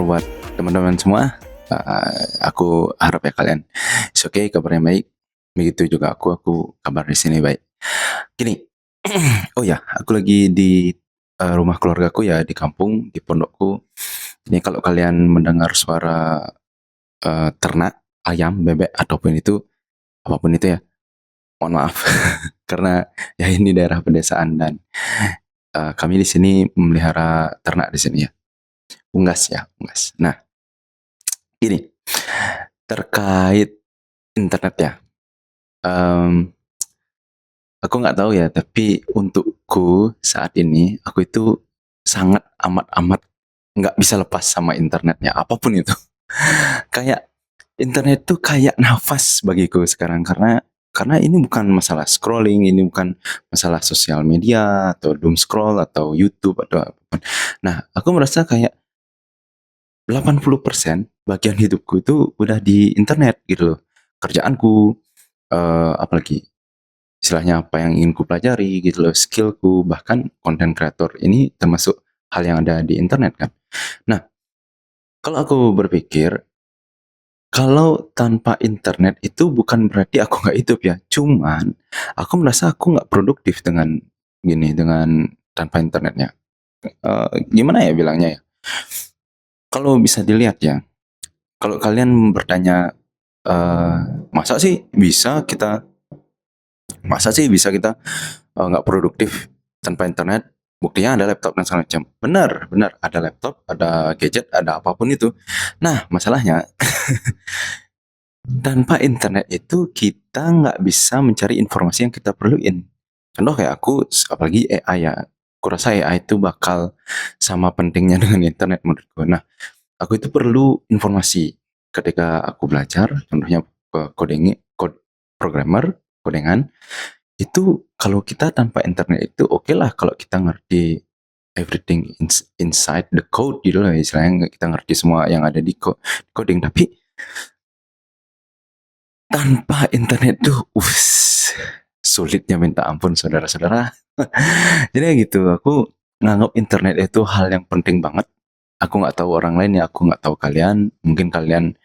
buat teman-teman semua. Aku harap ya kalian it's okay, kabarnya baik. Begitu juga aku kabar di sini baik. Gini, oh ya, aku lagi di rumah keluargaku ya, di kampung, di pondokku. Ini kalau kalian mendengar suara ternak, ayam, bebek ataupun itu apapun itu ya, mohon maaf karena ya ini daerah pedesaan dan kami di sini memelihara ternak di sini ya. Unggas ya, unggas. Nah, gini, terkait internet ya, mmm, aku nggak tahu ya, tapi untukku saat ini, aku itu sangat amat-amat nggak bisa lepas sama internetnya, apapun itu. Kayak internet tuh kayak nafas bagiku sekarang, karena ini bukan masalah scrolling, ini bukan masalah sosial media atau doom scroll atau YouTube atau apapun. Nah, aku merasa kayak 80% bagian hidupku itu udah di internet gitu loh. Kerjaanku, apalagi istilahnya apa yang ingin kupelajari gitu loh, skill-ku, bahkan konten kreator ini termasuk hal yang ada di internet kan. Nah, kalau aku berpikir, kalau tanpa internet itu bukan berarti aku nggak hidup ya, cuman aku merasa aku nggak produktif dengan gini, dengan tanpa internetnya. Gimana ya bilangnya ya, kalau bisa dilihat ya, kalau kalian bertanya, eee, "Masa sih bisa kita masa sih bisa kita nggak produktif tanpa internet?" Buktinya ada laptop dan segala macam. Benar benar, ada laptop, ada gadget, ada apapun itu. Nah, masalahnya tanpa internet itu kita nggak bisa mencari informasi yang kita perluin. Contoh kayak aku, apalagi AI ya, aku rasa AI itu bakal sama pentingnya dengan internet menurutku. Nah, aku itu perlu informasi ketika aku belajar, contohnya programmer, kodengan, itu kalau kita tanpa internet itu oke lah kalau kita ngerti everything inside the code gitu lah istilahnya, kita ngerti semua yang ada di coding, tapi tanpa internet tuh, sulitnya minta ampun saudara-saudara. Jadi ya gitu, aku nganggap internet itu hal yang penting banget. Aku nggak tahu orang lain ya, aku nggak tahu kalian, mungkin kalian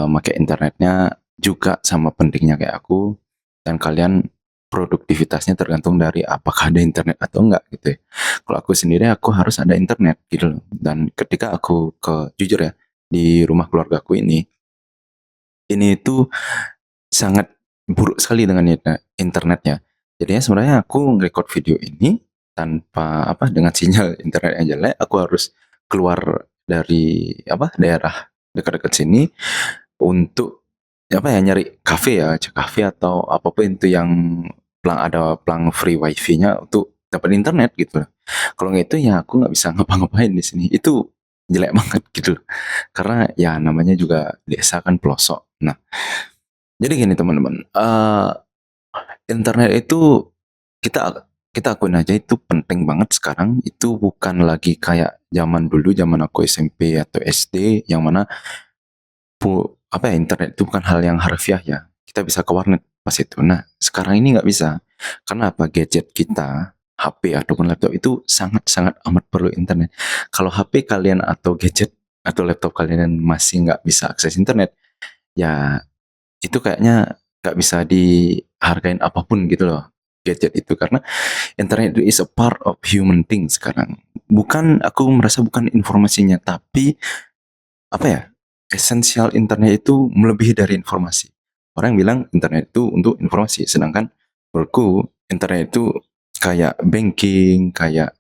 make internetnya juga sama pentingnya kayak aku, dan kalian produktivitasnya tergantung dari apakah ada internet atau enggak gitu ya. Kalau aku sendiri aku harus ada internet gitu loh, dan ketika aku jujur ya, di rumah keluargaku ini tuh sangat buruk sekali dengan internetnya. Jadinya sebenarnya aku nge-record video ini tanpa apa, dengan sinyal internet yang jelek, aku harus keluar dari apa, daerah dekat-dekat sini untuk apa ya, nyari kafe ya, kafe atau apapun itu yang ada plang free wifi-nya untuk dapat internet gitu loh. Kalau nggak itu ya aku nggak bisa ngapa-ngapain di sini. Itu jelek banget gitu loh. Karena ya namanya juga desa kan pelosok. Nah, jadi gini teman-teman, internet itu kita kita akuin aja itu penting banget sekarang, itu bukan lagi kayak zaman dulu, zaman aku SMP atau SD yang mana apa ya, internet itu bukan hal yang harfiah ya, kita bisa ke warnet pas itu. Nah, sekarang ini nggak bisa, karena apa, gadget kita, HP ataupun laptop itu sangat-sangat amat perlu internet. Kalau HP kalian atau gadget atau laptop kalian masih nggak bisa akses internet, ya itu kayaknya nggak bisa dihargain apapun gitu loh, gadget itu. Karena internet itu is a part of human thing sekarang. Bukan, aku merasa bukan informasinya, tapi apa ya, esensial internet itu melebihi dari informasi. Orang bilang internet itu untuk informasi, sedangkan menurutku internet itu kayak banking, kayak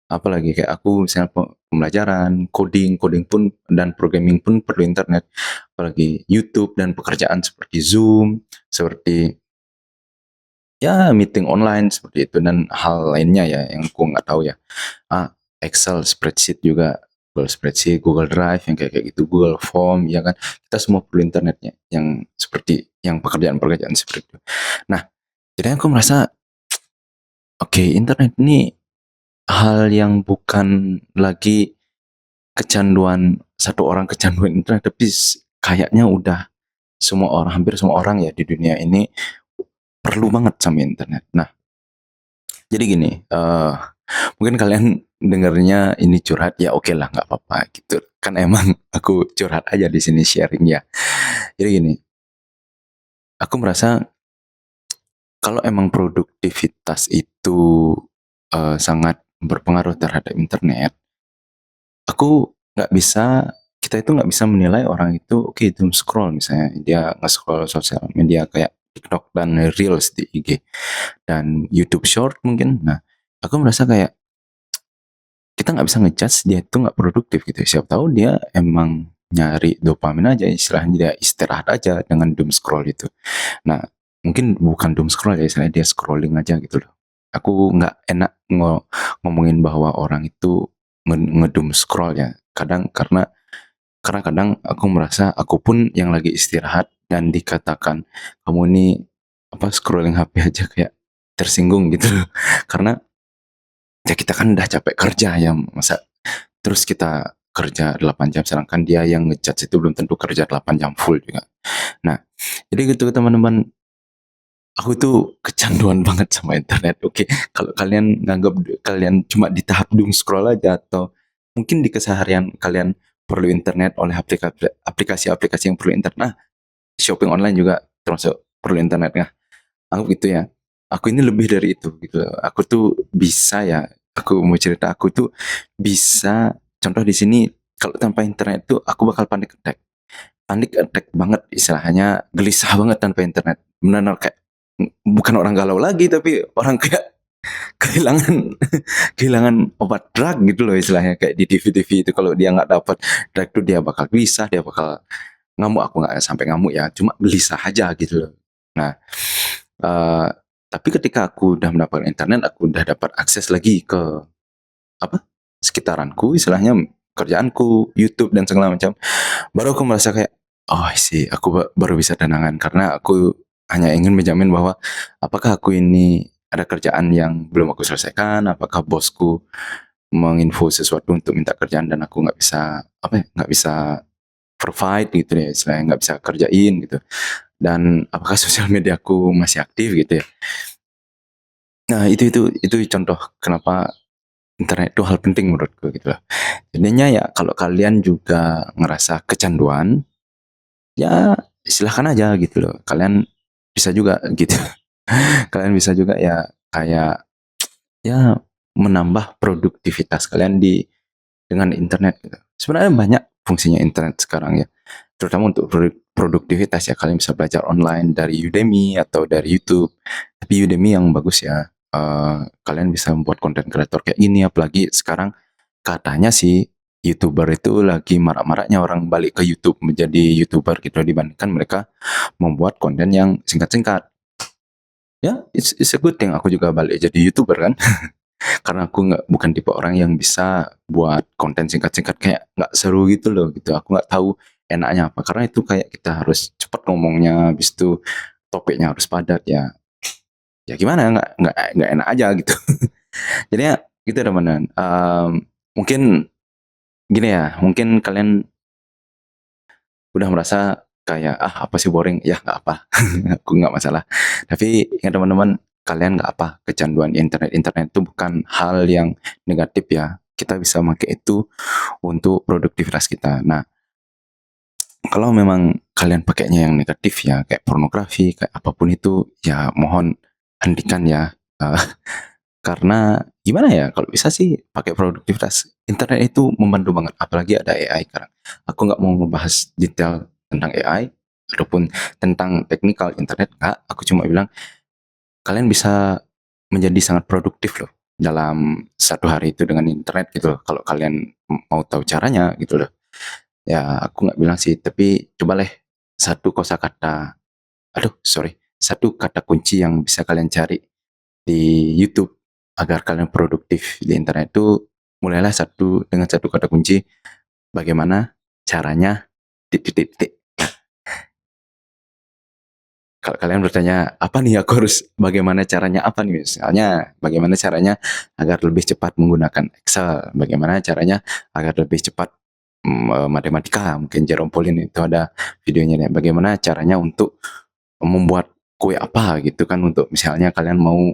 apalagi kayak aku misalnya pembelajaran, coding pun dan programming pun perlu internet. Apalagi YouTube dan pekerjaan seperti Zoom, seperti ya meeting online seperti itu dan hal lainnya ya yang aku nggak tahu ya. Excel, spreadsheet juga, Google Spreadsheet, Google Drive yang kayak gitu, Google Form ya kan. Kita semua perlu internetnya yang seperti yang pekerjaan-pekerjaan seperti itu. Nah, jadi aku merasa oke, internet ini hal yang bukan lagi kecanduan satu orang kecanduan internet, tapi kayaknya udah semua orang, hampir semua orang ya di dunia ini perlu banget sama internet. Nah, jadi gini, mungkin kalian dengernya ini curhat, ya oke lah nggak apa-apa gitu. Kan emang aku curhat aja di sini sharing ya. Jadi gini, aku merasa kalau emang produktivitas itu sangat berpengaruh terhadap internet, aku nggak bisa kita itu nggak bisa menilai orang itu oke doom scroll misalnya dia nge-scroll sosial media kayak TikTok dan Reels di IG dan YouTube Short mungkin. Nah, aku merasa kayak kita nggak bisa ngejudge dia itu nggak produktif gitu. Siapa tahu dia emang nyari dopamin aja, istilahnya dia istirahat aja dengan doom scroll itu. Nah, mungkin bukan doom scroll ya, istilahnya dia scrolling aja gitu loh. Aku nggak enak ngomongin bahwa orang itu ngedoom scroll ya. Karena kadang aku merasa aku pun yang lagi istirahat dan dikatakan kamu ini apa scrolling HP aja kayak tersinggung gitu loh. Karena ya kita kan udah capek kerja ya, masa terus kita kerja 8 jam sedangkan dia yang ngejudge itu belum tentu kerja 8 jam full juga. Nah, jadi gitu teman-teman, aku tuh kecanduan banget sama internet. Oke, kalau kalian nganggap kalian cuma di tahap doom scroll aja atau mungkin di keseharian kalian perlu internet oleh aplikasi-aplikasi yang perlu internet. Nah, shopping online juga termasuk perlu internet ya. Aku gitu ya. Aku ini lebih dari itu gitu. Aku tuh bisa ya. Aku mau cerita aku tuh bisa. Contoh di sini kalau tanpa internet tuh aku bakal panik attack banget istilahnya gelisah banget tanpa internet benar kayak bukan orang galau lagi tapi orang kayak kehilangan kehilangan obat drug gitu loh istilahnya kayak di TV-TV itu kalau dia nggak dapat drug itu dia bakal gelisah dia bakal ngamuk aku nggak sampai ngamuk ya cuma gelisah aja gitu loh. Nah, eh, tapi ketika aku udah mendapatkan internet aku udah dapat akses lagi ke apa sekitaranku istilahnya kerjaanku YouTube dan segala macam baru aku merasa kayak oh sih aku baru bisa tenangan karena aku hanya ingin menjamin bahwa apakah aku ini ada kerjaan yang belum aku selesaikan apakah bosku menginfo sesuatu untuk minta kerjaan dan aku nggak bisa apa ya nggak bisa provide gitu ya istilahnya nggak bisa kerjain gitu dan apakah sosial media aku masih aktif gitu ya. Nah itu contoh kenapa internet itu hal penting menurutku gitu loh. Jadinya ya kalau kalian juga ngerasa kecanduan ya silahkan aja gitu loh. Kalian bisa juga gitu. Kalian bisa juga ya kayak ya menambah produktivitas kalian di dengan internet gitu. Sebenarnya banyak fungsinya internet sekarang ya. Terutama untuk produktivitas ya kalian bisa belajar online dari Udemy atau dari YouTube. Tapi Udemy yang bagus ya. Kalian bisa membuat konten kreator kayak gini apalagi sekarang katanya sih YouTuber itu lagi marak-maraknya orang balik ke YouTube menjadi YouTuber gitu dibandingkan mereka membuat konten yang singkat-singkat. Ya, it's a good thing aku juga balik jadi YouTuber kan. Karena aku nggak bukan tipe orang yang bisa buat konten singkat-singkat kayak nggak seru gitu loh gitu. Aku nggak tahu enaknya apa. Karena itu kayak kita harus cepat ngomongnya, habis itu topiknya harus padat ya. Ya gimana nggak enak aja gitu. Jadinya gitu teman-teman. Mungkin gini ya, mungkin kalian udah merasa kayak ah apa sih boring ya nggak apa aku nggak masalah tapi ingat teman-teman kalian nggak apa kecanduan internet itu bukan hal yang negatif ya kita bisa pakai itu untuk produktivitas kita. Nah kalau memang kalian pakainya yang negatif ya kayak pornografi kayak apapun itu ya mohon hentikan ya. Eh, karena gimana ya kalau bisa sih pakai produktivitas internet itu membantu banget apalagi ada AI sekarang. Aku nggak mau ngebahas detail tentang AI ataupun tentang teknikal internet nggak aku cuma bilang kalian bisa menjadi sangat produktif loh dalam satu hari itu dengan internet gitu loh kalau kalian mau tahu caranya gitu loh ya aku nggak bilang sih tapi coba deh satu kosakata satu kata kunci yang bisa kalian cari di YouTube agar kalian produktif di internet itu mulailah dengan satu kata kunci bagaimana caranya titik-titik. Kalau kalian bertanya apa nih aku harus bagaimana caranya apa nih misalnya bagaimana caranya agar lebih cepat menggunakan Excel bagaimana caranya agar lebih cepat matematika mungkin Jerome Pauline itu ada videonya nih bagaimana caranya untuk membuat kue apa gitu kan untuk misalnya kalian mau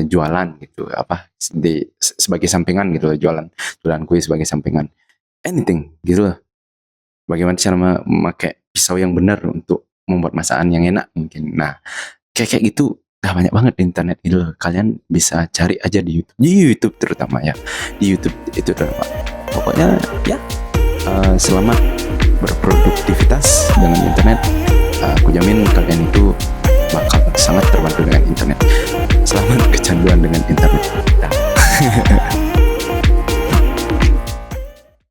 jualan gitu, apa, sebagai sampingan gitu loh, jualan kue sebagai sampingan, anything gitu loh. Bagaimana cara memakai pisau yang benar untuk membuat masakan yang enak mungkin. Nah, kayak kayak gitu udah banyak banget di internet gitu loh. Kalian bisa cari aja di YouTube terutama ya. Di YouTube itu terutama. Pokoknya ya, selamat berproduktivitas dengan internet. Aku jamin kalian itu bakal sangat terbantu dengan internet. Selamat kecanduan dengan internet. Dah.